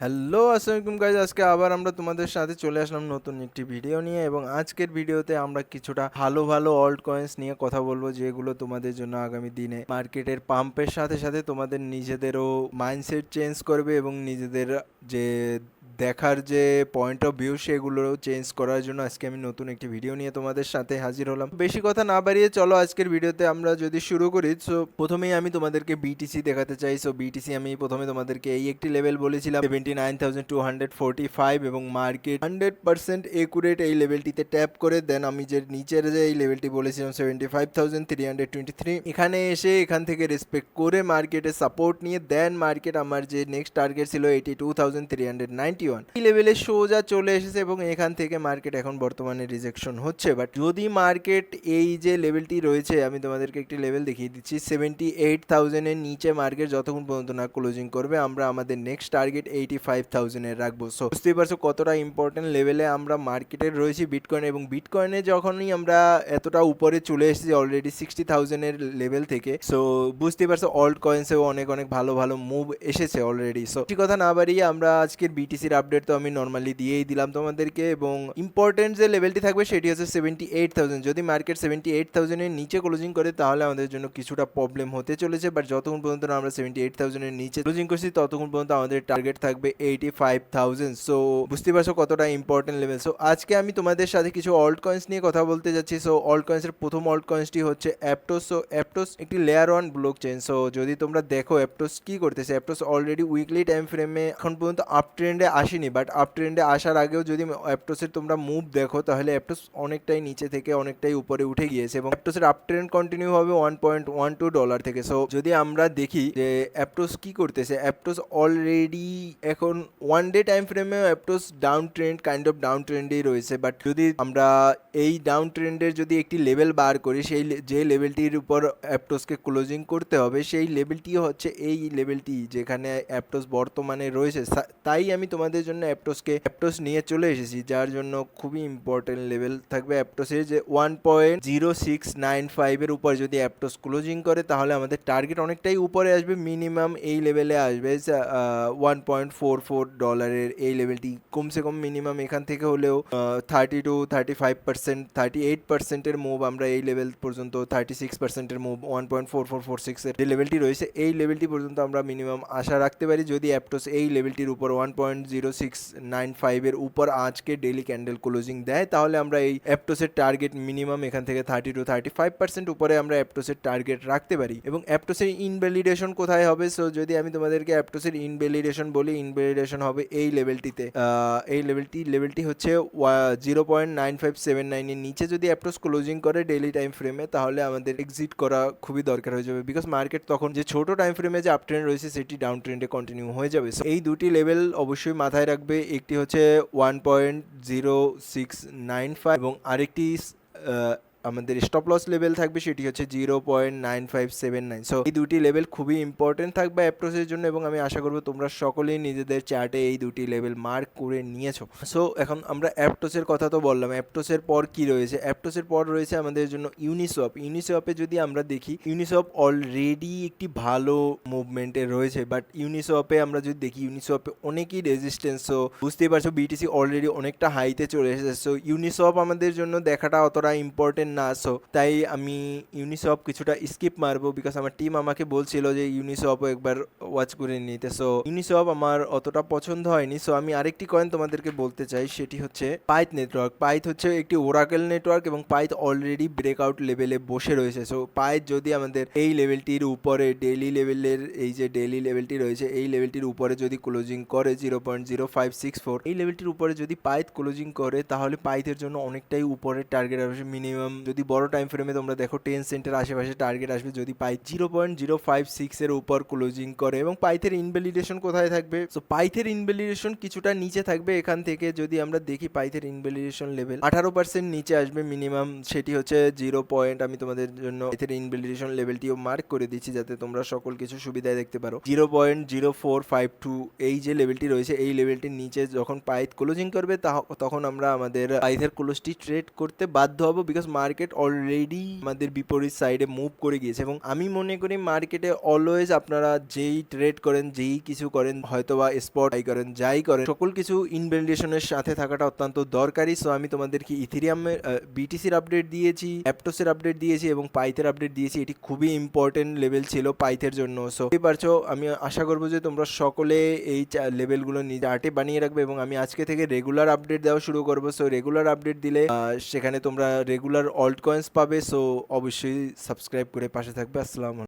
Hello আসসালামু guys, আজকে আবার আমরা তোমাদের সাথে চলে আসলাম নতুন একটি ভিডিও নিয়ে। এবং আজকের ভিডিওতে আমরা কিছুটা ভালো ভালো অল্ট কয়েন্স নিয়ে কথা বলবো, যেগুলো তোমাদের জন্য আগামী দিনে মার্কেটের পাম্পের সাথে সাথে তোমাদের নিজেদেরও মাইন্ডসেট চেঞ্জ করবে এবং নিজেদের যে দেখার যে পয়েন্ট অফ ভিউ সেগুলোও চেঞ্জ করার জন্য আজকে আমি নতুন একটি ভিডিও নিয়ে তোমাদের সাথে হাজির হলাম। বেশি কথা না বাড়িয়ে চলো আজকের ভিডিওতে আমরা যদি শুরু করি। সো প্রথমেই আমি তোমাদেরকে বিটিসি দেখাতে চাই। সো বিটিসি আমি প্রথমে তোমাদেরকে এই একটি লেভেল বলেছিলাম 79,245 এবং মার্কেট 100% একুরেট এই লেভেলটিতে ট্যাপ করে দেন আমি যে নিচের যে এই লেভেলটি বলেছিলাম 75,323 এখানে এসে এখান থেকে রেসপেক্ট করে মার্কেটে সাপোর্ট নিয়ে দেন মার্কেট আমার যে নেক্সট টার্গেট ছিল 82,391 এই লেভেলে সোজা চলে এসেছে এবং এখান থেকে মার্কেট এখন বর্তমানে রিজেকশন হচ্ছে। বাট যদি মার্কেট এই যে লেভেলটি রয়েছে, আমি তোমাদেরকে একটি লেভেল দেখিয়ে দিচ্ছি, 78,000 এর নিচে মার্কেট যতক্ষণ পর্যন্ত না ক্লোজিং করবে আমরা আমাদের নেক্সট টার্গেট 85,000 এর রাখবো। সো বুঝতেই পারছো কতটা ইম্পর্টেন্ট লেভেলে আমরা মার্কেটের রয়েছি বিটকয়েন। এবং বিটকয়েনে যখনই আমরা এতটা উপরে চলে এসেছি অলরেডি 60,000 এর লেভেল থেকে, সো বুঝতেই পারছো অল্ট কয়েন্সেও অনেক অনেক ভালো ভালো মুভ এসেছে অলরেডি। সো ঠিক কথা না বাড়িয়ে আমরা আজকের বিটিসির আপডেট তো আমি নর্মালি দিয়েই দিলাম তোমাদেরকে, এবং ইম্পর্টেন্ট যে লেভেলটি থাকবে সেটি হচ্ছে 78,000। যদি মার্কেট 78,000 এর নিচে ক্লোজিং করে তাহলে আমাদের জন্য কিছুটা প্রবলেম হতে চলেছে। বাট যতক্ষণ পর্যন্ত না আমরা 78,000 এর নিচে ক্লোজিং করছি ততক্ষণ পর্যন্ত আমাদের টার্গেট থাকবে 85,000। সো বুঝতে পারছো কতটা ইম্পর্টেন্ট লেভেল। সো আজকে আমি তোমাদের সাথে কিছু অল্ট কয়েন্স নিয়ে কথা বলতে যাচ্ছি। সো অল্ট কয়েন্সের প্রথম অল্ট কয়েন্সটি হচ্ছে অ্যাপটোস। সো অ্যাপটোস একটি layer one block chain. So যদি তোমরা দেখো অ্যাপটোস কি করতেছে, অ্যাপটোস অলরেডি উইকলি টাইম ফ্রেমে এখন পর্যন্ত আপ ট্রেন্ডে আসেনি, বাট আপ ট্রেন্ডে আসার আগেও যদি অ্যাপটোসের তোমরা মুভ দেখো তাহলে অ্যাপটোস অনেকটাই নিচে থেকে অনেকটাই উপরে উঠে গিয়েছে এবং অ্যাপটোসের আপ ট্রেন্ড কন্টিনিউ হবে $1.12 থেকে। সো যদি আমরা দেখি যে অ্যাপটোস কি করতেছে, অ্যাপটোস অলরেডি এখন ওয়ান ডে টাইম ফ্রেমেও Aptos down trend, kind of down ট্রেন্ডেই রয়েছে। বাট যদি আমরা এই ডাউন ট্রেন্ডের যদি একটি লেভেল বার করি, সেই যে লেভেলটির উপর অ্যাপটোসকে ক্লোজিং করতে হবে সেই লেভেলটি হচ্ছে এই লেভেলটি যেখানে অ্যাপটোস বর্তমানে রয়েছে। তাই আমি তোমাদের জন্য অ্যাপটোস নিয়ে চলে এসেছি, যার জন্য খুবই ইম্পর্টেন্ট লেভেল থাকবে অ্যাপটোসের যে 1.0695 এর উপর যদি অ্যাপটোস ক্লোজিং করে তাহলে আমাদের টার্গেট অনেকটাই উপরে আসবে, মিনিমাম এই লেভেলে আসবে $1.44 এই লেভেলটি কমসে কম মিনিমাম এখান থেকে হলেও 30-35%, 38%-এর মুভ আমরা এই লেভেল পর্যন্ত, 36%-এর মুভ 1.4446 এর যে লেভেলটি রয়েছে এই লেভেলটি পর্যন্ত আমরা মিনিমাম আশা রাখতে পারি যদি অ্যাপটোস এই লেভেলটির উপর 1.0695 এর উপর আজকে ডেইলি ক্যান্ডেল ক্লোজিং দেয় তাহলে আমরা এই অ্যাপটোসের টার্গেট মিনিমাম এখান থেকে 30-35% উপরে আমরা অ্যাপটোসের টার্গেট রাখতে পারি। এবং অ্যাপটোসের ইনভ্যালিডেশন কোথায় হবে? সো যদি আমি তোমাদেরকে অ্যাপটোসের ইনভ্যালিডেশন বলি, ইনভ্যালিডেশন হবে এই লেভেলটিতে। এই লেভেলটি হচ্ছে 0.9579 এর নিচে যদি অ্যাপটোস ক্লোজিং করে ডেইলি টাইম ফ্রেমে তাহলে আমাদের এক্সিট করা খুবই দরকার হয়ে যাবে, বিকজ মার্কেট তখন যে ছোট টাইম ফ্রেমে যে আপ ট্রেন্ড রয়েছে সেটি ডাউন ট্রেন্ডে কন্টিনিউ হয়ে যাবে। এই দুটি লেভেল অবশ্যই মাথায় রাখবে, একটি হচ্ছে 1.0695 এবং আরেকটি আমাদের স্টপ লস লেভেল থাকবে সেটি হচ্ছে 0.9579। সো এই দুটি লেভেল খুবই ইম্পর্টেন্ট থাকবে অ্যাপ্রোচের জন্য এবং আমি আশা করবো তোমরা সকলেই নিজেদের চার্টে এই দুটি লেভেল মার্ক করে নিয়েছো। সো এখন আমরা অ্যাপটোসের কথা তো বললাম, অ্যাপটোসের পর কি রয়েছে? অ্যাপটোসের পর রয়েছে আমাদের জন্য ইউনিসওয়াপ। ইউনিসওয়াপে যদি আমরা দেখি, ইউনিসওয়াপ অলরেডি একটি ভালো মুভমেন্টে রয়েছে, বাট ইউনিসওয়াপে আমরা যদি দেখি ইউনিসওয়াপে অনেকই রেজিস্ট্যান্স। সো বুঝতেই পারছো বিটিসি অলরেডি অনেকটা হাইতে চলে এসেছে। সো ইউনিসওয়াপ আমাদের জন্য দেখাটা অতটা ইম্পর্টেন্ট না। সো তাই আমি ইউনিসওয়াপ কিছুটা স্কিপ মারবো, বিকজ আমার টিম আমাকে বলছিল যে ইউনিসওয়াপও একবার ওয়াচ করে নিতে। সো ইউনিসওয়াপ আমার অতটা পছন্দ হয়নি। সো আমি আরেকটি কয়েন তোমাদেরকে বলতে চাই, সেটি হচ্ছে পাইথ নেটওয়ার্ক। পাইথ হচ্ছে একটি ওরাকেল নেটওয়ার্ক এবং পাইথ অলরেডি ব্রেকআউট লেভেলে বসে রয়েছে। সো পাইথ যদি আমাদের এই লেভেলটির উপরে ডেইলি লেভেলের এই যে ডেইলি লেভেলটি রয়েছে এই লেভেলটির উপরে যদি ক্লোজিং করে 0.0564 এই লেভেলটির উপরে যদি পাইথ ক্লোজিং করে তাহলে পাইথের জন্য অনেকটাই উপরের টার্গেট আসবে। মিনিমাম যদি বড় টাইম ফ্রেমে তোমরা দেখো 10 সেন্টের আশেপাশে টার্গেট আসবে যদি পাইথ 0.056 এর উপর ক্লোজিং করে। এবং পাইথের ইনভ্যালিডেশন কোথায় থাকবে? সো পাইথের ইনভ্যালিডেশন কিছুটা নিচে থাকবে। এখান থেকে যদি আমরা দেখি পাইথের ইনভ্যালিডেশন লেভেল 18% নিচে আসবে মিনিমাম, সেটি হচ্ছে 0 পয়েন্ট। আমি তোমাদের জন্য পাইথের ইনভ্যালিডেশন লেভেলটিও মার্ক করে দিচ্ছি যাতে তোমরা সকল কিছু সুবিধায় দেখতে পারো। 0.0452 এই যে লেভেলটি রয়েছে এই লেভেলটির নিচে যখন পাইথ ক্লোজিং করবে তখন আমরা আমাদের পাইথের ক্লোজটি ট্রেড করতে বাধ্য হব, বিকজ মার্কেট মার্কেট অলরেডি আমাদের বিপরীত সাইডে মুভ করে গিয়েছে এবং আমি মনে করি মার্কেটে অলওয়েজ আপনারা যেই ট্রেড করেন, যেই কিছু করেন, হয়তোবা স্পট বাই করেন, যাই করেন, সকল কিছু ইনভ্যালিডেশনের সাথে থাকাটা অত্যন্ত দরকারি। সো আমি তোমাদেরকে ইথেরিয়ামের বিটিসির আপডেট দিয়েছি, অ্যাপটোসের আপডেট দিয়েছি এবং পাইথের আপডেট দিয়েছি। এটি খুবই ইম্পর্টেন্ট লেভেল ছিল পাইথের জন্য। সো বুঝতে পারছো, আমি আশা করবো যে তোমরা সকলে এই লেভেলগুলো নিজে চার্টে বানিয়ে রাখবে এবং আমি আজকে থেকে রেগুলার আপডেট দেওয়া শুরু করবো। সো রেগুলার আপডেট দিলে সেখানে তোমরা রেগুলার অল্ট কয়েন্স পাবে। সো অবশ্যই সাবস্ক্রাইব করে পাশে থাকবে। আসসালামু আলাইকুম।